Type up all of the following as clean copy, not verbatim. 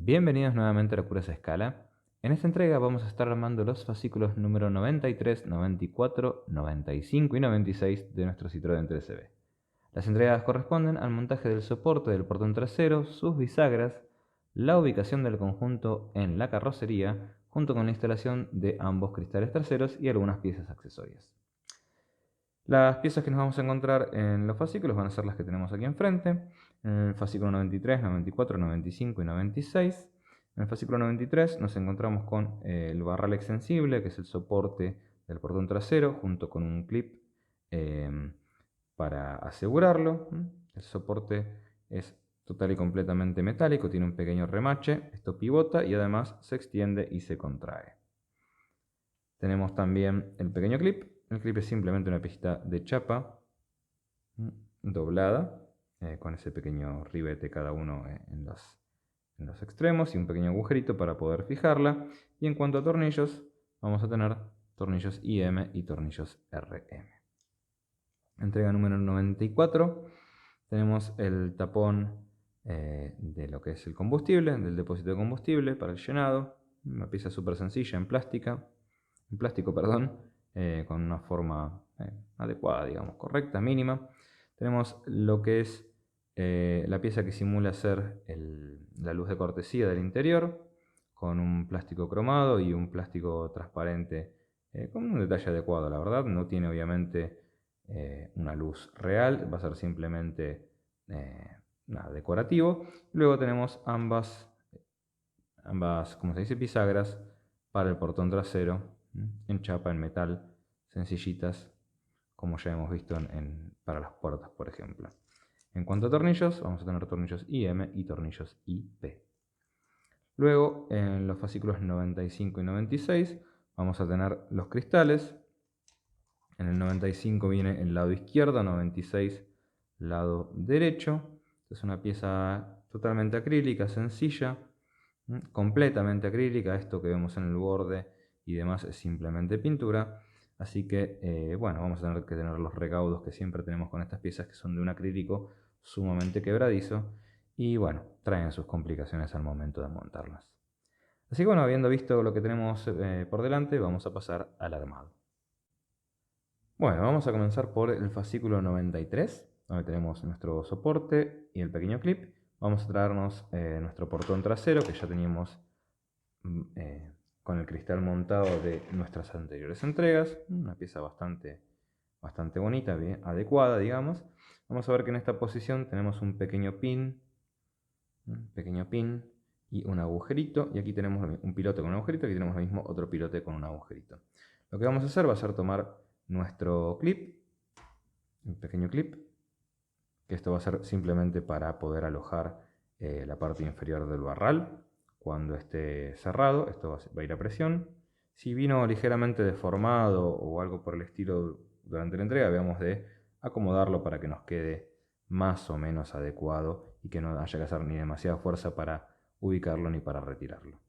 Bienvenidos nuevamente a Locuras a Escala. En esta entrega vamos a estar armando los fascículos número 93, 94, 95 y 96 de nuestro Citroën 3CV. Las entregas corresponden al montaje del soporte del portón trasero, sus bisagras, la ubicación del conjunto en la carrocería, junto con la instalación de ambos cristales traseros y algunas piezas accesorias. Las piezas que nos vamos a encontrar en los fascículos van a ser las que tenemos aquí enfrente. En el fascículo 93, 94, 95 y 96. En el fascículo 93 nos encontramos con el barral extensible, que es el soporte del portón trasero, junto con un clip para asegurarlo. El soporte es total y completamente metálico, tiene un pequeño remache, esto pivota y además se extiende y se contrae. Tenemos también el pequeño clip. El clip es simplemente una piecita de chapa doblada, con ese pequeño ribete cada uno en los extremos y un pequeño agujerito para poder fijarla. Y en cuanto a tornillos, vamos a tener tornillos IM y tornillos RM. Entrega número 94. Tenemos el tapón de lo que es el combustible, del depósito de combustible para el llenado. Una pieza súper sencilla en plástico, con una forma adecuada, digamos, correcta, mínima. Tenemos lo que es la pieza que simula ser la luz de cortesía del interior, con un plástico cromado y un plástico transparente, con un detalle adecuado, la verdad. No tiene obviamente una luz real, va a ser simplemente nada, decorativo. Luego tenemos ambas, como se dice, bisagras para el portón trasero, en chapa, en metal, sencillitas, como ya hemos visto para las puertas, por ejemplo. En cuanto a tornillos, vamos a tener tornillos IM y tornillos IP. Luego, en los fascículos 95 y 96, vamos a tener los cristales. En el 95 viene el lado izquierdo, 96 lado derecho. Es una pieza totalmente acrílica, sencilla, completamente acrílica. Esto que vemos en el borde y demás es simplemente pintura. Así que, bueno, vamos a tener que tener los recaudos que siempre tenemos con estas piezas, que son de un acrílico sumamente quebradizo. Y bueno, traen sus complicaciones al momento de montarlas. Así que bueno, habiendo visto lo que tenemos por delante, vamos a pasar al armado. Bueno, vamos a comenzar por el fascículo 93, donde tenemos nuestro soporte y el pequeño clip. Vamos a traernos nuestro portón trasero, que ya teníamos con el cristal montado de nuestras anteriores entregas. Una pieza bastante bonita, bien adecuada, digamos. Vamos a ver que en esta posición tenemos un pequeño pin y un agujerito. Y aquí tenemos un pilote con un agujerito, aquí tenemos lo mismo, otro pilote con un agujerito. Lo que vamos a hacer va a ser tomar nuestro clip, un pequeño clip, que esto va a ser simplemente para poder alojar la parte inferior del barral. Cuando esté cerrado, esto va a ir a presión. Si vino ligeramente deformado o algo por el estilo durante la entrega, veamos de acomodarlo para que nos quede más o menos adecuado y que no haya que hacer ni demasiada fuerza para ubicarlo ni para retirarlo.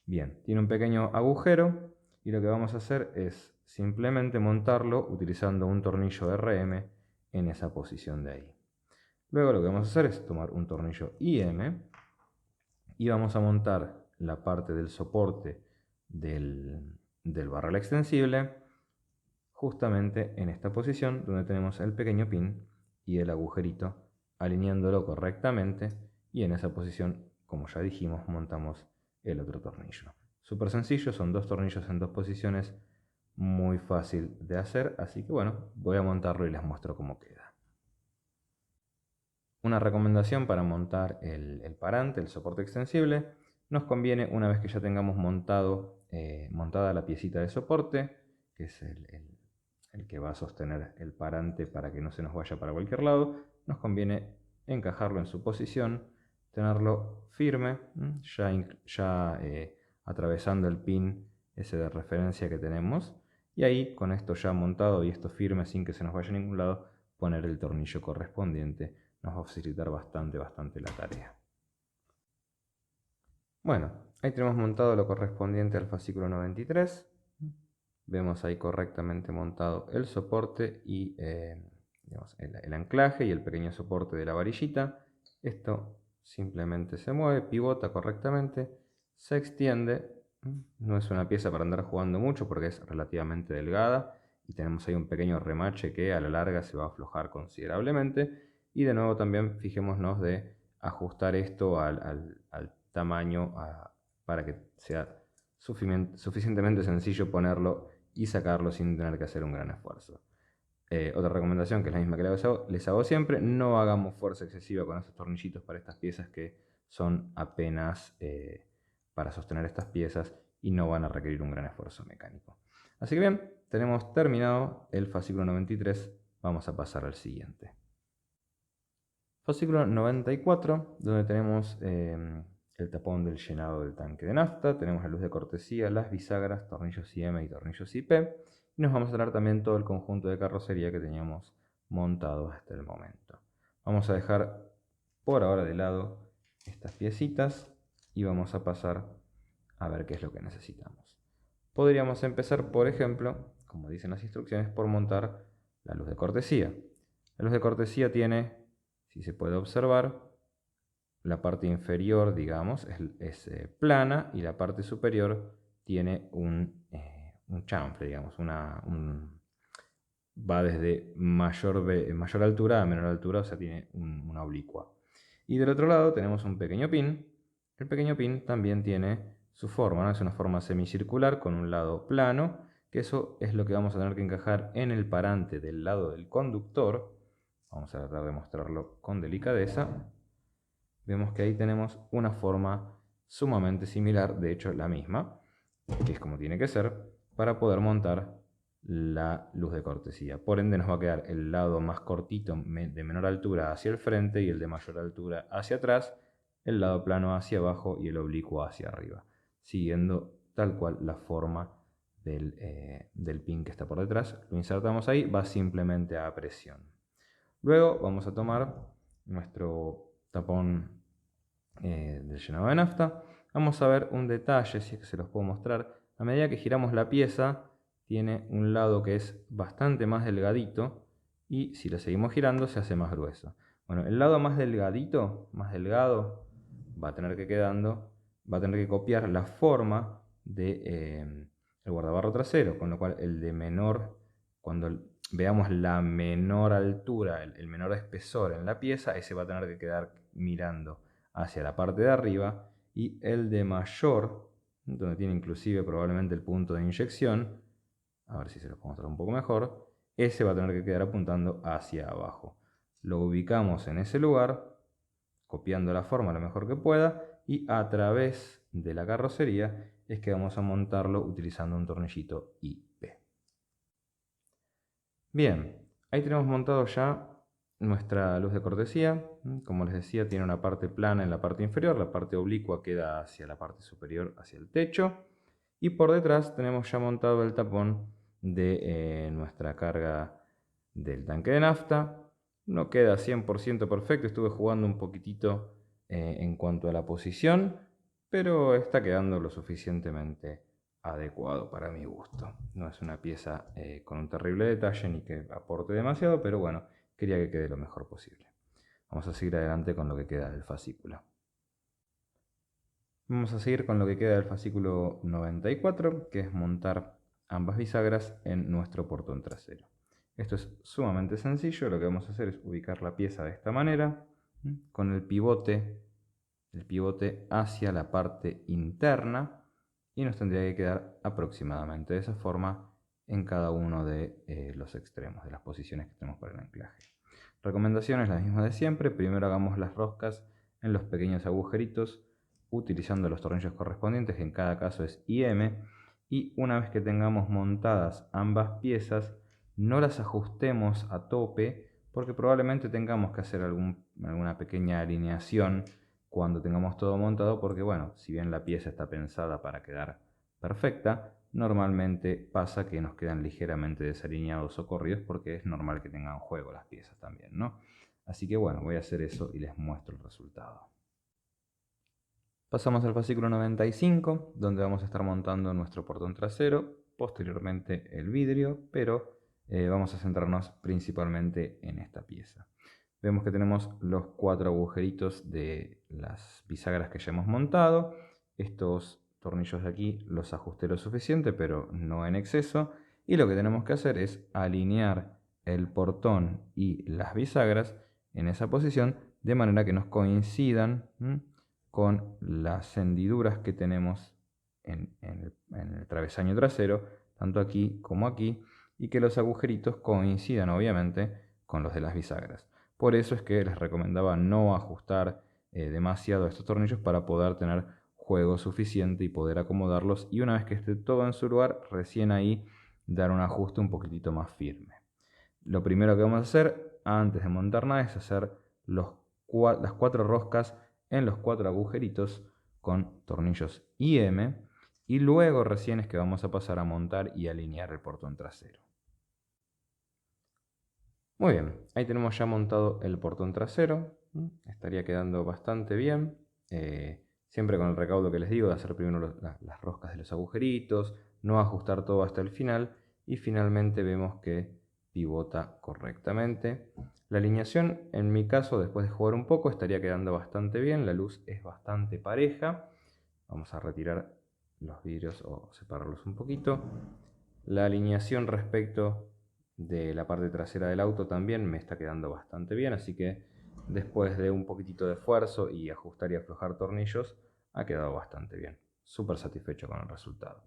Bien, tiene un pequeño agujero y lo que vamos a hacer es simplemente montarlo utilizando un tornillo RM en esa posición de ahí. Luego lo que vamos a hacer es tomar un tornillo IM y vamos a montar la parte del soporte del barral extensible justamente en esta posición donde tenemos el pequeño pin y el agujerito, alineándolo correctamente, y en esa posición, como ya dijimos, montamos el otro tornillo. Súper sencillo, son dos tornillos en dos posiciones, muy fácil de hacer, así que bueno, voy a montarlo y les muestro cómo queda. Una recomendación para montar el parante, el soporte extensible: nos conviene, una vez que ya tengamos montada la piecita de soporte, que es el que va a sostener el parante para que no se nos vaya para cualquier lado, nos conviene encajarlo en su posición, tenerlo firme, ya atravesando el pin ese de referencia que tenemos, y ahí, con esto ya montado y esto firme sin que se nos vaya a ningún lado, poner el tornillo correspondiente. Nos va a facilitar bastante la tarea. Bueno, ahí tenemos montado lo correspondiente al fascículo 93. Vemos ahí correctamente montado el soporte y digamos, el anclaje y el pequeño soporte de la varillita. Esto simplemente se mueve, pivota correctamente, se extiende. No es una pieza para andar jugando mucho porque es relativamente delgada y tenemos ahí un pequeño remache que a la larga se va a aflojar considerablemente. Y de nuevo también fijémonos de ajustar esto al tamaño para que sea suficientemente sencillo ponerlo y sacarlo sin tener que hacer un gran esfuerzo. Otra recomendación, que es la misma que les hago siempre: no hagamos fuerza excesiva con estos tornillitos para estas piezas que son apenas para sostener estas piezas y no van a requerir un gran esfuerzo mecánico. Así que bien, tenemos terminado el fascículo 93, vamos a pasar al siguiente. Fascículo 94, donde tenemos el tapón del llenado del tanque de nafta, tenemos la luz de cortesía, las bisagras, tornillos IM y tornillos IP, y nos vamos a traer también todo el conjunto de carrocería que teníamos montado hasta el momento. Vamos a dejar por ahora de lado estas piecitas y vamos a pasar a ver qué es lo que necesitamos. Podríamos empezar, por ejemplo, como dicen las instrucciones, por montar la luz de cortesía. La luz de cortesía tiene, si se puede observar, la parte inferior, digamos, es plana, y la parte superior tiene un chanfle, digamos, va desde mayor altura a menor altura, o sea, tiene una oblicua. Y del otro lado tenemos un pequeño pin. El pequeño pin también tiene su forma, ¿no? Es una forma semicircular con un lado plano, que eso es lo que vamos a tener que encajar en el parante del lado del conductor. Vamos a tratar de mostrarlo con delicadeza. Vemos que ahí tenemos una forma sumamente similar, de hecho la misma, que es como tiene que ser, para poder montar la luz de cortesía. Por ende nos va a quedar el lado más cortito de menor altura hacia el frente y el de mayor altura hacia atrás, el lado plano hacia abajo y el oblicuo hacia arriba, siguiendo tal cual la forma del pin que está por detrás. Lo insertamos ahí, va simplemente a presión. Luego vamos a tomar nuestro tapón del llenado de nafta. Vamos a ver un detalle, si es que se los puedo mostrar. A medida que giramos la pieza, tiene un lado que es bastante más delgadito, y si lo seguimos girando se hace más grueso. Bueno, el lado más delgadito, más delgado, va a tener que copiar la forma de el guardabarro trasero, con lo cual el de menor, cuando veamos la menor altura, el menor espesor en la pieza, ese va a tener que quedar mirando hacia la parte de arriba, y el de mayor, donde tiene inclusive probablemente el punto de inyección, a ver si se lo puedo mostrar un poco mejor, ese va a tener que quedar apuntando hacia abajo. Lo ubicamos en ese lugar, copiando la forma lo mejor que pueda, y a través de la carrocería es que vamos a montarlo utilizando un tornillito IP. Bien, ahí tenemos montado ya nuestra luz de cortesía. Como les decía, tiene una parte plana en la parte inferior, la parte oblicua queda hacia la parte superior, hacia el techo, y por detrás tenemos ya montado el tapón de nuestra carga del tanque de nafta. No queda 100% perfecto, estuve jugando un poquitito en cuanto a la posición, pero está quedando lo suficientemente adecuado para mi gusto. No es una pieza con un terrible detalle ni que aporte demasiado, pero bueno, quería que quede lo mejor posible. Vamos a seguir adelante con lo que queda del fascículo. Vamos a seguir con lo que queda del fascículo 94, que es montar ambas bisagras en nuestro portón trasero. Esto es sumamente sencillo. Lo que vamos a hacer es ubicar la pieza de esta manera, con el pivote hacia la parte interna, y nos tendría que quedar aproximadamente de esa forma en cada uno de los extremos, de las posiciones que tenemos para el anclaje. Recomendaciones las mismas de siempre. Primero hagamos las roscas en los pequeños agujeritos utilizando los tornillos correspondientes, que en cada caso es IM, y una vez que tengamos montadas ambas piezas, no las ajustemos a tope, porque probablemente tengamos que hacer alguna pequeña alineación cuando tengamos todo montado, porque bueno, si bien la pieza está pensada para quedar perfecta, normalmente pasa que nos quedan ligeramente desalineados o corridos, porque es normal que tengan juego las piezas también, ¿no? Así que bueno, voy a hacer eso y les muestro el resultado. Pasamos al fascículo 95, donde vamos a estar montando nuestro portón trasero, posteriormente el vidrio, pero vamos a centrarnos principalmente en esta pieza. vemos que tenemos los 4 agujeritos de las bisagras que ya hemos montado. Estos tornillos de aquí los ajusté lo suficiente, pero no en exceso. Y lo que tenemos que hacer es alinear el portón y las bisagras en esa posición de manera que nos coincidan con las hendiduras que tenemos en el travesaño trasero, tanto aquí como aquí, y que los agujeritos coincidan obviamente con los de las bisagras. Por eso es que les recomendaba no ajustar demasiado estos tornillos para poder tener juego suficiente y poder acomodarlos, y una vez que esté todo en su lugar, recién ahí dar un ajuste un poquitito más firme. Lo primero que vamos a hacer antes de montar nada es hacer las 4 roscas en los 4 agujeritos con tornillos IM, y luego recién es que vamos a pasar a montar y alinear el portón trasero. Muy bien, ahí tenemos ya montado el portón trasero. Estaría quedando bastante bien. Siempre con el recaudo que les digo de hacer primero las roscas de los agujeritos, no ajustar todo hasta el final, y finalmente vemos que pivota correctamente. La alineación, en mi caso, después de jugar un poco, estaría quedando bastante bien. La luz es bastante pareja. Vamos a retirar los vidrios o separarlos un poquito. La alineación respecto de la parte trasera del auto también me está quedando bastante bien, así que después de un poquitito de esfuerzo y ajustar y aflojar tornillos, ha quedado bastante bien. Súper satisfecho con el resultado.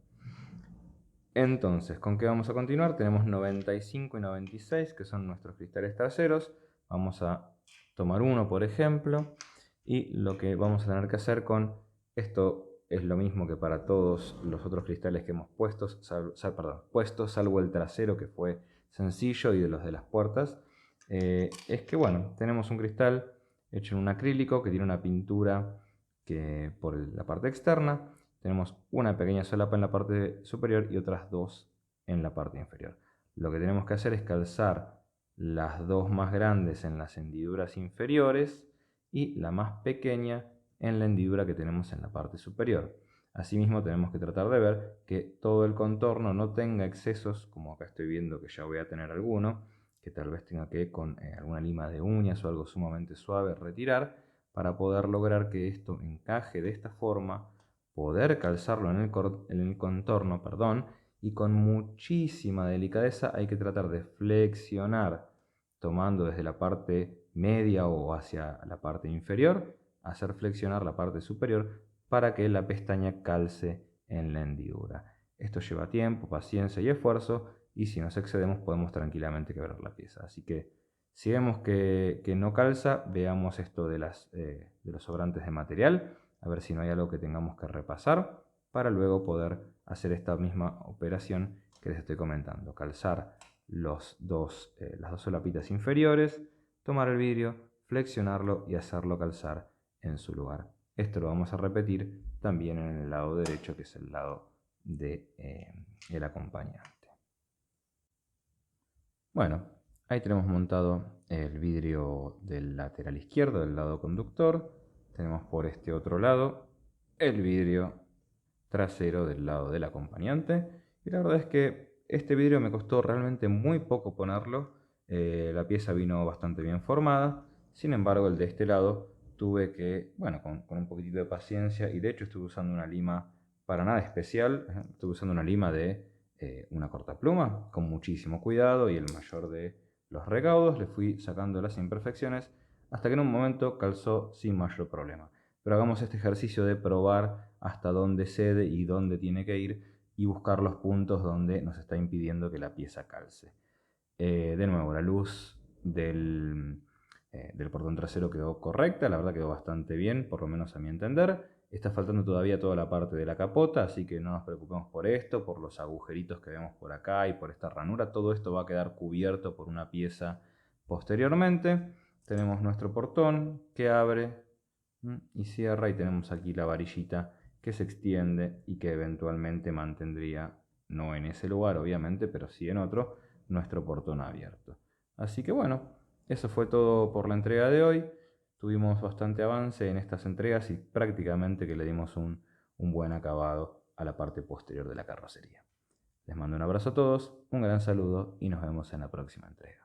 Entonces, ¿con qué vamos a continuar? Tenemos 95 y 96, que son nuestros cristales traseros. Vamos a tomar uno, por ejemplo, y lo que vamos a tener que hacer con esto es lo mismo que para todos los otros cristales que hemos puesto, salvo el trasero, que fue sencillo, y de los de las puertas. Es que bueno, tenemos un cristal hecho en un acrílico que tiene una pintura que por la parte externa. Tenemos una pequeña solapa en la parte superior y otras 2 en la parte inferior. Lo que tenemos que hacer es calzar las 2 más grandes en las hendiduras inferiores y la más pequeña en la hendidura que tenemos en la parte superior. Asimismo, tenemos que tratar de ver que todo el contorno no tenga excesos, como acá estoy viendo que ya voy a tener alguno, que tal vez tenga que con alguna lima de uñas o algo sumamente suave retirar, para poder lograr que esto encaje de esta forma, poder calzarlo en el contorno, y con muchísima delicadeza hay que tratar de flexionar, tomando desde la parte media o hacia la parte inferior, hacer flexionar la parte superior para que la pestaña calce en la hendidura. Esto lleva tiempo, paciencia y esfuerzo, y si nos excedemos podemos tranquilamente quebrar la pieza. Así que si vemos que no calza, veamos esto de los sobrantes de material, a ver si no hay algo que tengamos que repasar, para luego poder hacer esta misma operación que les estoy comentando. Calzar las dos solapitas inferiores, tomar el vidrio, flexionarlo y hacerlo calzar en su lugar. Esto lo vamos a repetir también en el lado derecho, que es el lado del acompañante. Bueno, ahí tenemos montado el vidrio del lateral izquierdo, del lado conductor. Tenemos por este otro lado el vidrio trasero del lado del acompañante. Y la verdad es que este vidrio me costó realmente muy poco ponerlo. La pieza vino bastante bien formada. Sin embargo, el de este lado tuve que, bueno, con un poquitito de paciencia, y de hecho estuve usando una lima para nada especial. Estuve usando una lima de una cortapluma con muchísimo cuidado y el mayor de los recaudos. Le fui sacando las imperfecciones hasta que en un momento calzó sin mayor problema. Pero hagamos este ejercicio de probar hasta dónde cede y dónde tiene que ir, y buscar los puntos donde nos está impidiendo que la pieza calce. De nuevo, la luz del portón trasero quedó correcta, la verdad quedó bastante bien, por lo menos a mi entender. Está faltando todavía toda la parte de la capota, así que no nos preocupemos por esto, por los agujeritos que vemos por acá y por esta ranura. Todo esto va a quedar cubierto por una pieza posteriormente. Tenemos nuestro portón que abre y cierra, y tenemos aquí la varillita que se extiende y que eventualmente mantendría, no en ese lugar obviamente, pero sí en otro, nuestro portón abierto. Así que bueno, eso fue todo por la entrega de hoy. Tuvimos bastante avance en estas entregas y prácticamente que le dimos un buen acabado a la parte posterior de la carrocería. Les mando un abrazo a todos, un gran saludo y nos vemos en la próxima entrega.